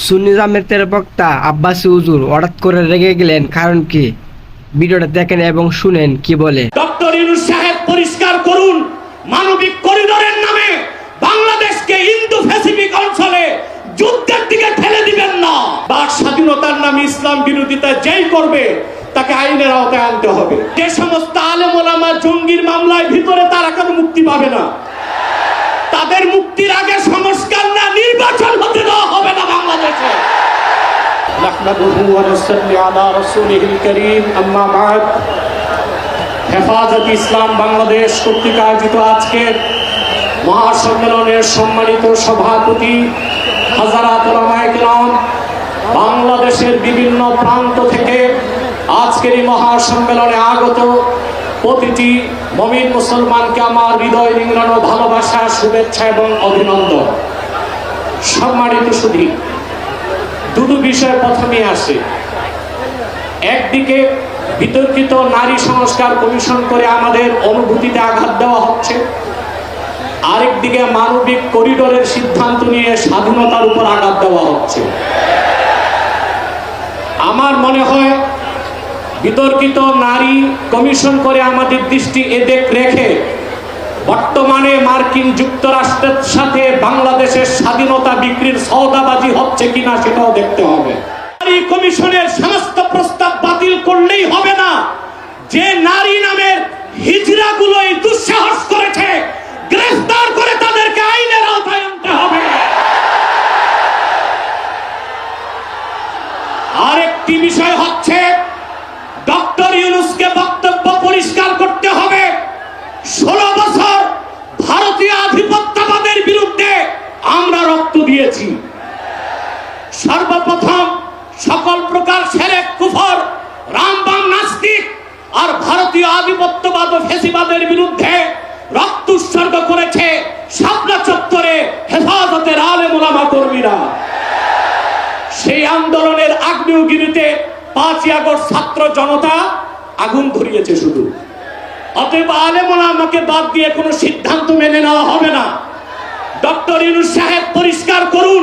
সুন্নি জামাতের বক্তা আব্বাসী হুজুর হঠাৎ করে রেগে গেলেন, কারণ কি? ভিডিওটা দেখেন এবং শুনেন কি বলে। ডক্টর ইউনূস সাহেব পরিষ্কার করুন, মানবিক করিডোরের নামে বাংলাদেশকে ইন্দো প্যাসিফিক অঞ্চলে যুদ্ধের দিকে ঠেলে দিবেন না। বাক স্বাধীনতার নামে ইসলাম বিরোধিতা যেই করবে তাকে আইনের আওতায় আনতে হবে। যে সমস্ত আলেম ওলামা জঙ্গির মামলায় ভিতরে তারা কেন মুক্তি পাবে না? তাদের মুক্তির আগে সংস্কার না নির্বাচন হতে দেওয়া হবে না বাংলাদেশে। নাহমাদুহু ওয়া নুসাল্লি আলা রাসূলিহিল কারীম, আম্মা বা'দ। হেফাজত ইসলাম বাংলাদেশ কর্তৃক আয়োজিত আজকের মহাসম্মেলনের সম্মানিত সভাপতি হাজারাত উলামায়ে কিরাম, বাংলাদেশের বিভিন্ন প্রান্ত থেকে আজকের এই মহাসম্মেলনে আগত প্রতিটি মুমিন মুসলমানকে আমার হৃদয় নিংড়ানো ভালোবাসা, শুভেচ্ছা এবং অভিনন্দন। সম্মানিত সুধী, দুটো বিষয় প্রথমে আসে। একদিকে বিতর্কিত নারী সংস্কার কমিশন করে আমাদের অনুভূতিতে আঘাত দেওয়া হচ্ছে, আরেকদিকে মানবিক করিডোরের সিদ্ধান্ত নিয়ে স্বাধীনতার উপর আঘাত দেওয়া হচ্ছে। আমার মনে হয় বিতর্কিত নারী কমিশন করে আমাদের দৃষ্টি এদিক রেখে বর্তমানে মার্কিন যুক্তরাষ্ট্রের সাথে বাংলাদেশের স্বাধীনতা বিক্রির সওদাবাজি হচ্ছে কিনা সেটাও দেখতে হবে। নারী কমিশনের সমস্ত প্রস্তাব বাতিল করলেই হবে না। যে নারী নামের হিজড়াগুলোই দুঃসাহস করেছে, গ্রেফতার করে তাদেরকে আইনের আওতায় আনতে হবে। আরেকটি বিষয় হচ্ছে ডক্টর ইউনূসকে বক্তব্য পরিষ্কার করতে হবে। 16 বছর ভারতীয় আধিপত্যবাদের বিরুদ্ধে আমরা রক্ত দিয়েছি। সর্বপ্রথম সকল প্রকার শিরক, কুফর, রামবাম, নাস্তিক আর ভারতীয় আধিপত্যবাদ ও ফ্যাসিবাদের বিরুদ্ধে রক্ত উৎসর্গ করেছে শাপলা চত্বরে হেফাজতের আলেম ওলামা কর্মীরা। সেই আন্দোলনের আগ্নেয়গিরিতে 5ই আগস্ট ছাত্র জনতা আগুন ধরিয়েছে শুধু। অতএব আলেম ওলামাকে বাদ দিয়ে কোনো সিদ্ধান্ত মেনে নেওয়া হবে না। ডক্টর ইউনূস সাহেব পরিষ্কার করুন,